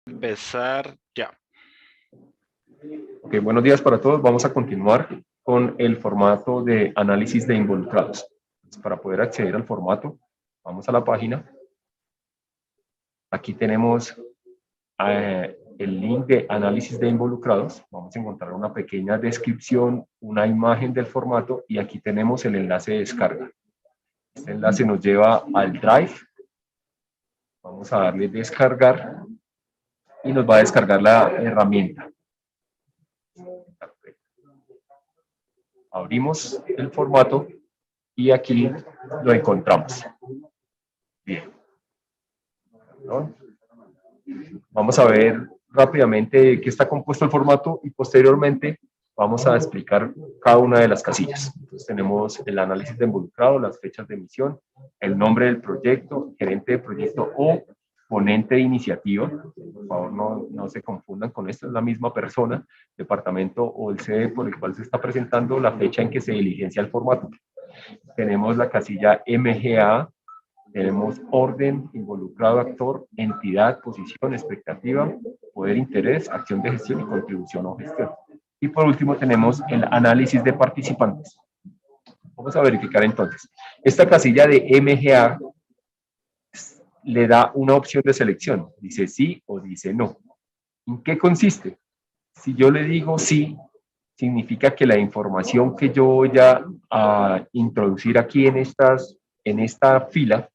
Empezar ya. Ok, buenos días para todos. Vamos a continuar con el formato de análisis de involucrados. Para poder acceder al formato, vamos a la página. Aquí tenemos el link de análisis de involucrados. Vamos a encontrar una pequeña descripción, una imagen del formato y aquí tenemos el enlace de descarga. Este enlace nos lleva al Drive. Vamos a darle descargar y nos va a descargar la herramienta. Abrimos el formato y aquí lo encontramos. Bien. ¿No? Vamos a ver rápidamente de qué está compuesto el formato y posteriormente vamos a explicar cada una de las casillas. Entonces tenemos el análisis de involucrado, las fechas de emisión, el nombre del proyecto, gerente de proyecto o ponente de iniciativa. Por favor, no se confundan con esto, es la misma persona, departamento o el sede por el cual se está presentando, la fecha en que se diligencia el formato. Tenemos la casilla MGA, tenemos orden, involucrado, actor, entidad, posición, expectativa, poder, interés, acción de gestión y contribución o gestión. Y por último tenemos el análisis de participantes. Vamos a verificar entonces. Esta casilla de MGA le da una opción de selección. Dice sí o dice no. ¿En qué consiste? Si yo le digo sí, significa que la información que yo voy a introducir aquí en esta fila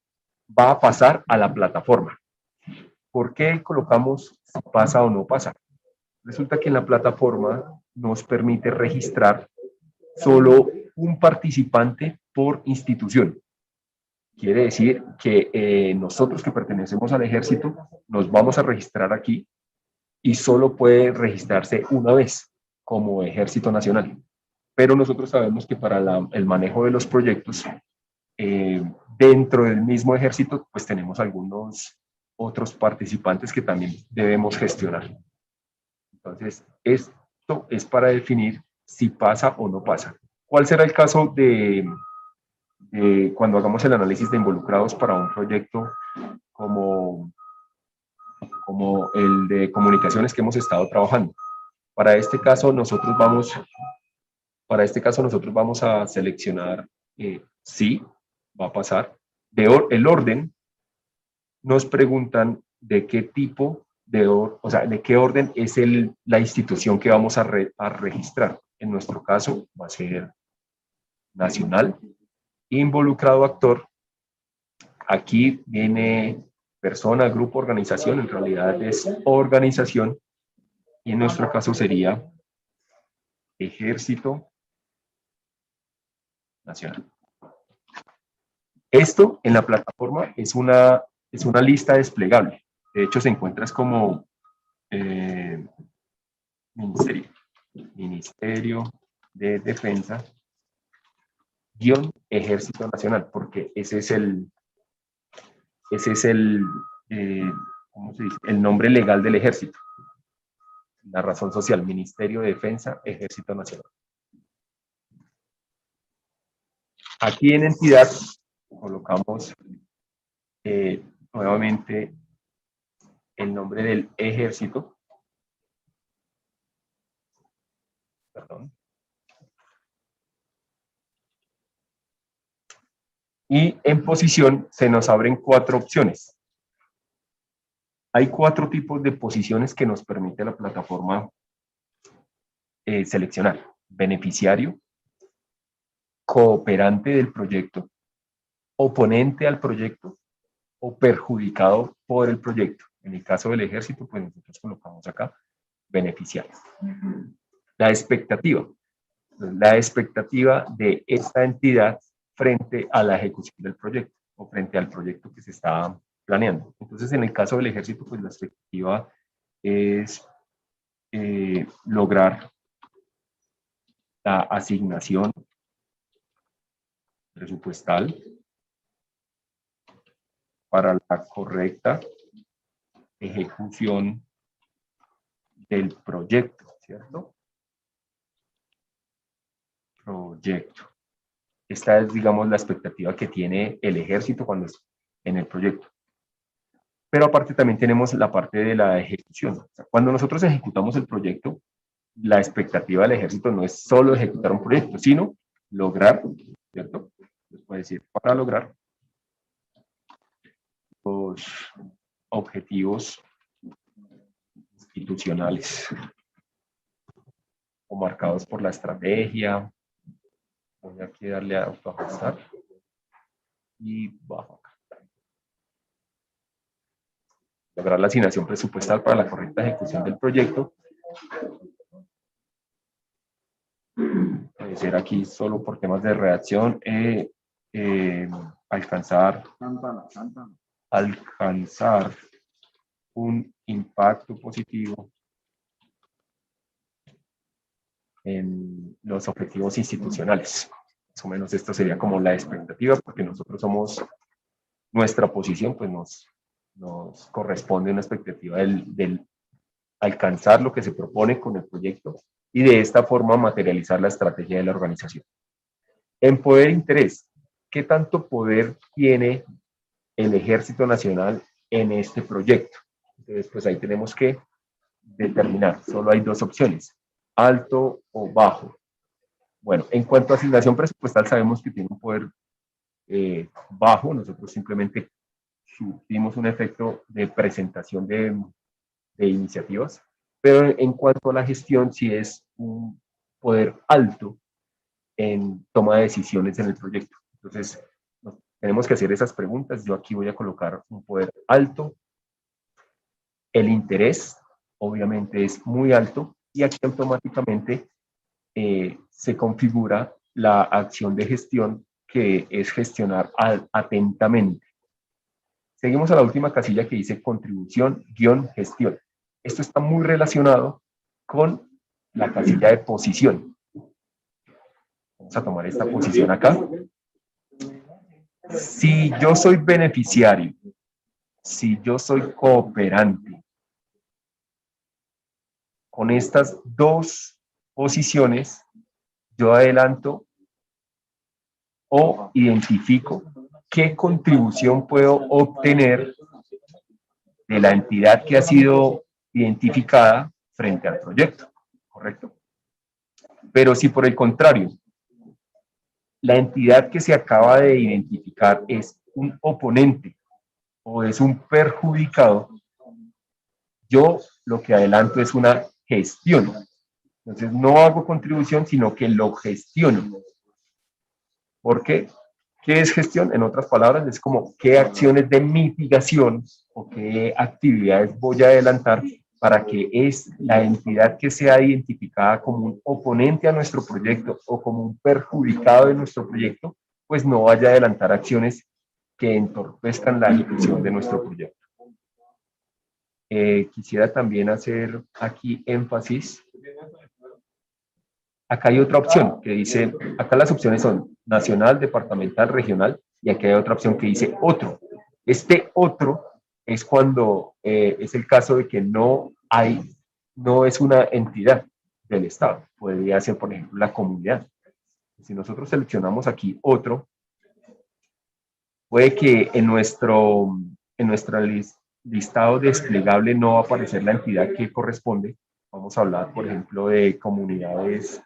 va a pasar a la plataforma. ¿Por qué colocamos si pasa o no pasa? Resulta que en la plataforma nos permite registrar solo un participante por institución. Quiere decir que nosotros que pertenecemos al ejército nos vamos a registrar aquí y solo puede registrarse una vez como Ejército Nacional. Pero nosotros sabemos que para el manejo de los proyectos dentro del mismo ejército, pues tenemos algunos otros participantes que también debemos gestionar. Entonces, esto es para definir si pasa o no pasa. ¿Cuál será el caso de cuando hagamos el análisis de involucrados para un proyecto como el de comunicaciones que hemos estado trabajando? Para este caso nosotros vamos a seleccionar sí, va a pasar. El orden, nos preguntan de qué tipo o sea, de qué orden es la institución que vamos a registrar. En nuestro caso va a ser nacional, involucrado actor. Aquí viene persona, grupo, organización, en realidad es organización y en nuestro caso sería Ejército Nacional. Esto en la plataforma es una lista desplegable. De hecho, se encuentra como Ministerio de Defensa Ejército Nacional, porque ese es el ¿cómo se dice? El nombre legal del ejército. La razón social, Ministerio de Defensa, Ejército Nacional. Aquí en entidad colocamos nuevamente el nombre del ejército. Perdón. Y en posición se nos abren 4 opciones. Hay 4 tipos de posiciones que nos permite la plataforma seleccionar. Beneficiario, cooperante del proyecto, oponente al proyecto o perjudicado por el proyecto. En el caso del ejército, pues nosotros colocamos acá beneficiario. La expectativa de esta entidad frente a la ejecución del proyecto o frente al proyecto que se está planeando. Entonces, en el caso del ejército, pues la expectativa es lograr la asignación presupuestal para la correcta ejecución del proyecto, ¿cierto? Proyecto. Esta es, digamos, la expectativa que tiene el ejército cuando es en el proyecto. Pero aparte también tenemos la parte de la ejecución. O sea, cuando nosotros ejecutamos el proyecto, la expectativa del ejército no es solo ejecutar un proyecto, sino lograr, ¿cierto? Puede decir, para lograr los objetivos institucionales o marcados por la estrategia. Voy aquí a darle a autoajustar y bajo acá. Lograr la asignación presupuestal para la correcta ejecución del proyecto. Puede ser aquí solo por temas de redacción, alcanzar un impacto positivo en los objetivos institucionales. Más o menos esto sería como la expectativa, porque nosotros somos, nuestra posición, pues nos corresponde una expectativa del alcanzar lo que se propone con el proyecto y de esta forma materializar la estrategia de la organización. En poder e interés, ¿qué tanto poder tiene el Ejército Nacional en este proyecto? Entonces, pues ahí tenemos que determinar, solo hay dos opciones, alto o bajo. Bueno, en cuanto a asignación presupuestal, sabemos que tiene un poder bajo, nosotros simplemente dimos un efecto de presentación de iniciativas, pero en cuanto a la gestión, sí es un poder alto en toma de decisiones en el proyecto. Entonces, tenemos que hacer esas preguntas. Yo aquí voy a colocar un poder alto. El interés, obviamente, es muy alto y aquí automáticamente se configura la acción de gestión, que es gestionar atentamente. Seguimos a la última casilla que dice contribución-gestión. Esto está muy relacionado con la casilla de posición. Vamos a tomar esta posición acá. Si yo soy beneficiario, si yo soy cooperante, con estas dos posiciones, yo adelanto o identifico qué contribución puedo obtener de la entidad que ha sido identificada frente al proyecto, ¿correcto? Pero si por el contrario, la entidad que se acaba de identificar es un oponente o es un perjudicado, yo lo que adelanto es una gestión. Entonces no hago contribución, sino que lo gestiono. ¿Por qué? ¿Qué es gestión? En otras palabras, es como qué acciones de mitigación o qué actividades voy a adelantar para que es la entidad que sea identificada como un oponente a nuestro proyecto o como un perjudicado de nuestro proyecto, pues no vaya a adelantar acciones que entorpezcan la ejecución de nuestro proyecto. Quisiera también hacer aquí énfasis. Acá hay otra opción que dice, acá las opciones son nacional, departamental, regional, y aquí hay otra opción que dice otro. Este otro es cuando es el caso de que no es una entidad del Estado. Podría ser, por ejemplo, la comunidad. Si nosotros seleccionamos aquí otro, puede que en nuestro listado desplegable no va a aparecer la entidad que corresponde. Vamos a hablar, por ejemplo, de comunidades.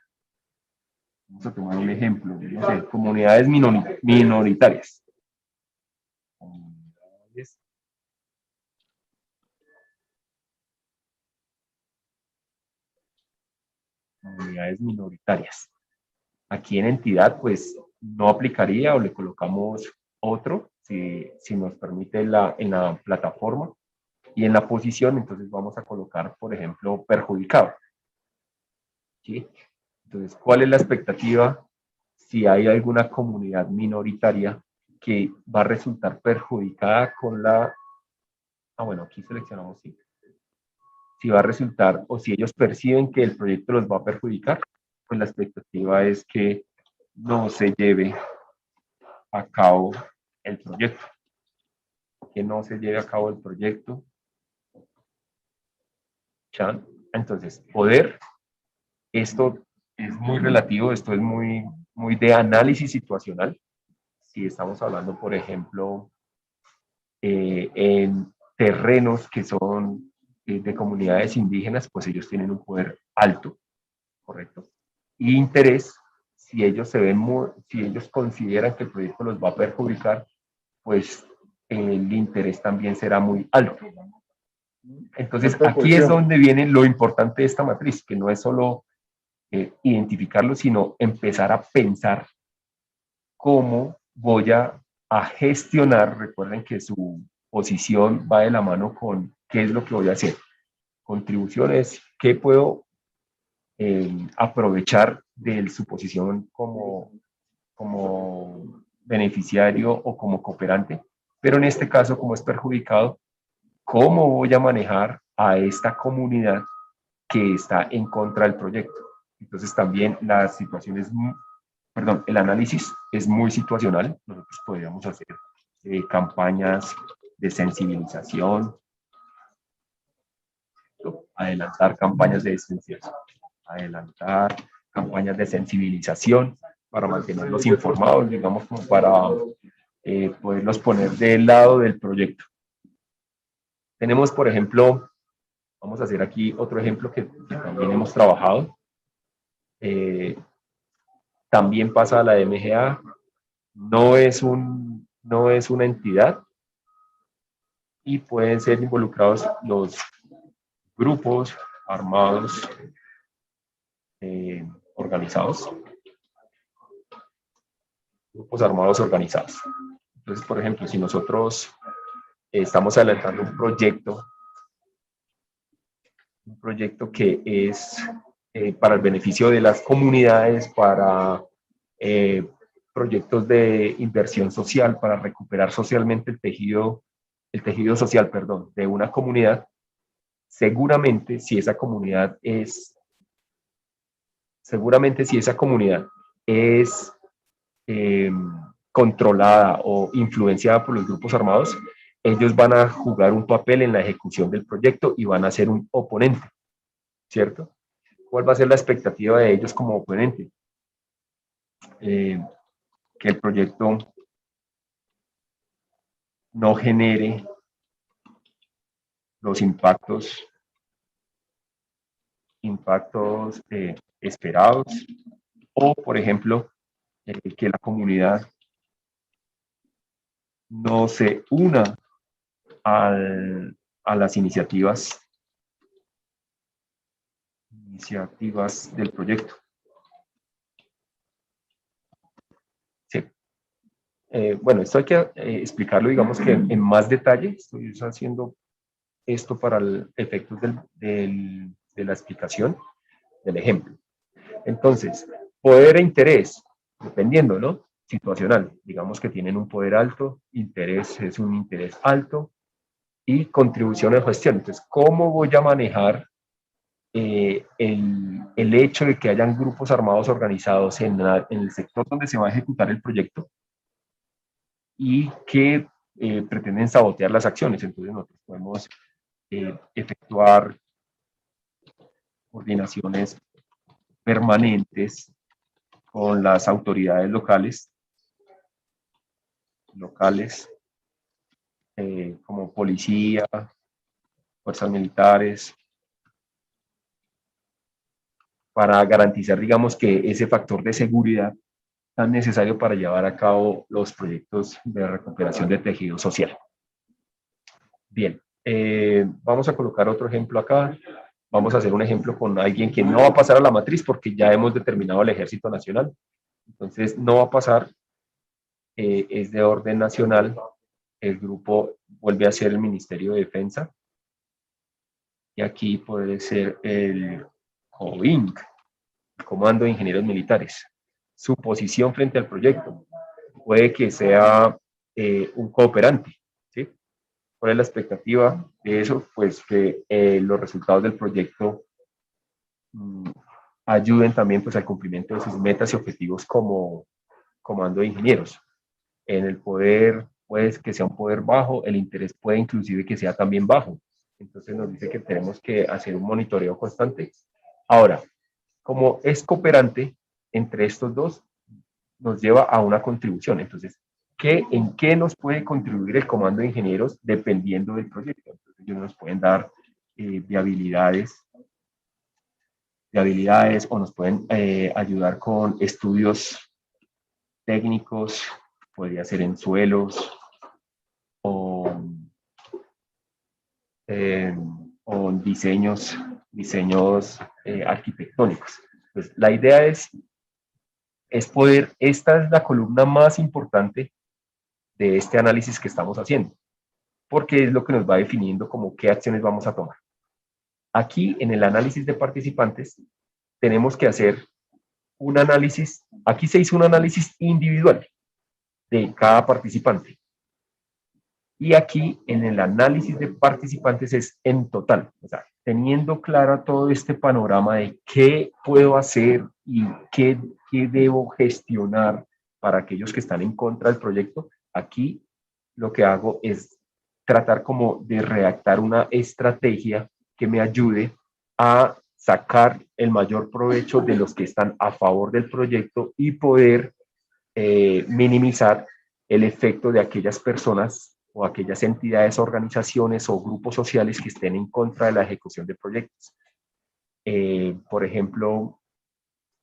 Vamos a tomar un ejemplo, no sé, comunidades minoritarias. Comunidades minoritarias. Aquí en entidad, pues no aplicaría o le colocamos otro, si nos permite en la plataforma. Y en la posición, entonces vamos a colocar, por ejemplo, perjudicado. ¿Sí? Entonces, ¿cuál es la expectativa si hay alguna comunidad minoritaria que va a resultar perjudicada con la... bueno, aquí seleccionamos sí. Si va a resultar o si ellos perciben que el proyecto los va a perjudicar, pues la expectativa es que no se lleve a cabo el proyecto. Que no se lleve a cabo el proyecto. Entonces, poder, esto es muy relativo, esto es muy de análisis situacional. Si estamos hablando, por ejemplo, en terrenos que son de comunidades indígenas, pues ellos tienen un poder alto, ¿correcto? Y interés, si ellos si ellos consideran que el proyecto los va a perjudicar, pues el interés también será muy alto. Entonces, aquí es donde viene lo importante de esta matriz, que no es solo identificarlo, sino empezar a pensar cómo voy a gestionar. Recuerden que su posición va de la mano con qué es lo que voy a hacer. Contribuciones, qué puedo aprovechar de su posición como beneficiario o como cooperante, pero en este caso, como es perjudicado, cómo voy a manejar a esta comunidad que está en contra del proyecto. Entonces también la situación es, perdón, el análisis es muy situacional. Nosotros podríamos hacer campañas de sensibilización, adelantar campañas de sensibilización, adelantar campañas de sensibilización para mantenerlos informados, digamos, como para poderlos poner del lado del proyecto. Tenemos, por ejemplo, vamos a hacer aquí otro ejemplo que también hemos trabajado. También pasa a la MGA, no es una entidad y pueden ser involucrados los grupos armados organizados. Grupos armados organizados. Entonces, por ejemplo, si nosotros estamos adelantando un proyecto que es para el beneficio de las comunidades, para proyectos de inversión social, para recuperar socialmente el tejido social, perdón, de una comunidad, seguramente si esa comunidad es controlada o influenciada por los grupos armados, ellos van a jugar un papel en la ejecución del proyecto y van a ser un oponente, ¿cierto? ¿Cuál va a ser la expectativa de ellos como oponente? Que el proyecto no genere los impactos esperados, o, por ejemplo, que la comunidad no se una a las iniciativas del proyecto. Sí. Bueno, esto hay que explicarlo, digamos que en más detalle. Estoy haciendo esto para efectos de la explicación del ejemplo. Entonces, poder e interés, dependiendo, ¿no? Situacional. Digamos que tienen un poder alto, interés es un interés alto, y contribución de gestión. Entonces, ¿cómo voy a manejar el hecho de que hayan grupos armados organizados en el sector donde se va a ejecutar el proyecto y que pretenden sabotear las acciones? Entonces, nosotros podemos efectuar coordinaciones permanentes con las autoridades locales, como policía, fuerzas militares, para garantizar, digamos, que ese factor de seguridad tan necesario para llevar a cabo los proyectos de recuperación de tejido social. Bien, vamos a colocar otro ejemplo acá. Vamos a hacer un ejemplo con alguien que no va a pasar a la matriz porque ya hemos determinado el Ejército Nacional. Entonces, no va a pasar, es de orden nacional. El grupo vuelve a ser el Ministerio de Defensa. Y aquí puede ser el COINC, Comando de Ingenieros Militares. Su posición frente al proyecto puede que sea un cooperante, ¿sí? ¿Cuál es la expectativa de eso? Pues que los resultados del proyecto ayuden también, pues, al cumplimiento de sus metas y objetivos como comando de ingenieros. En el poder, pues, que sea un poder bajo, el interés puede inclusive que sea también bajo. Entonces nos dice que tenemos que hacer un monitoreo constante. Ahora, como es cooperante entre estos dos, nos lleva a una contribución. Entonces, en qué nos puede contribuir el comando de ingenieros dependiendo del proyecto. Entonces, ellos nos pueden dar viabilidades o nos pueden ayudar con estudios técnicos, podría ser en suelos o diseños arquitectónicos. Pues, la idea es poder, esta es la columna más importante de este análisis que estamos haciendo, porque es lo que nos va definiendo como qué acciones vamos a tomar. Aquí, en el análisis de participantes, tenemos que hacer un análisis, aquí se hizo un análisis individual de cada participante. Y aquí, en el análisis de participantes, es en total, o sea, teniendo claro todo este panorama de qué puedo hacer y qué debo gestionar para aquellos que están en contra del proyecto, aquí lo que hago es tratar como de redactar una estrategia que me ayude a sacar el mayor provecho de los que están a favor del proyecto y poder minimizar el efecto de aquellas personas o aquellas entidades, organizaciones o grupos sociales que estén en contra de la ejecución de proyectos. Por ejemplo,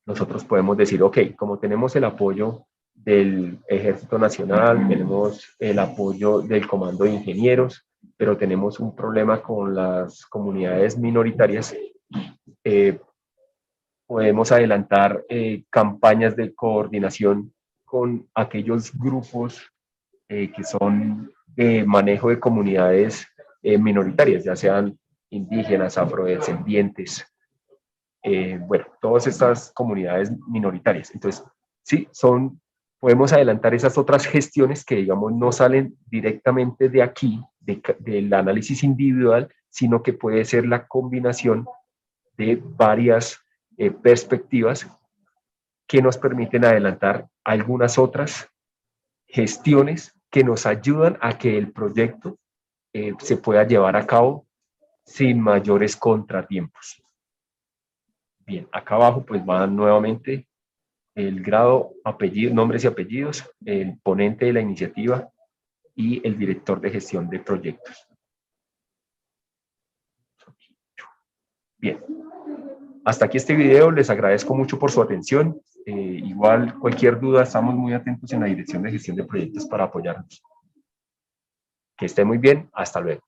nosotros podemos decir, ok, como tenemos el apoyo del Ejército Nacional, tenemos el apoyo del Comando de Ingenieros, pero tenemos un problema con las comunidades minoritarias, podemos adelantar campañas de coordinación con aquellos grupos que son de manejo de comunidades minoritarias, ya sean indígenas, afrodescendientes, bueno, todas estas comunidades minoritarias. Entonces, sí, podemos adelantar esas otras gestiones que, digamos, no salen directamente de aquí, del análisis individual, sino que puede ser la combinación de varias perspectivas que nos permiten adelantar algunas otras gestiones que nos ayudan a que el proyecto se pueda llevar a cabo sin mayores contratiempos. Bien, acá abajo pues van nuevamente el grado, apellido, nombres y apellidos, el ponente de la iniciativa y el director de gestión de proyectos. Bien, hasta aquí este video, les agradezco mucho por su atención. Igual cualquier duda, estamos muy atentos en la dirección de gestión de proyectos para apoyarnos. Que esté muy bien, hasta luego.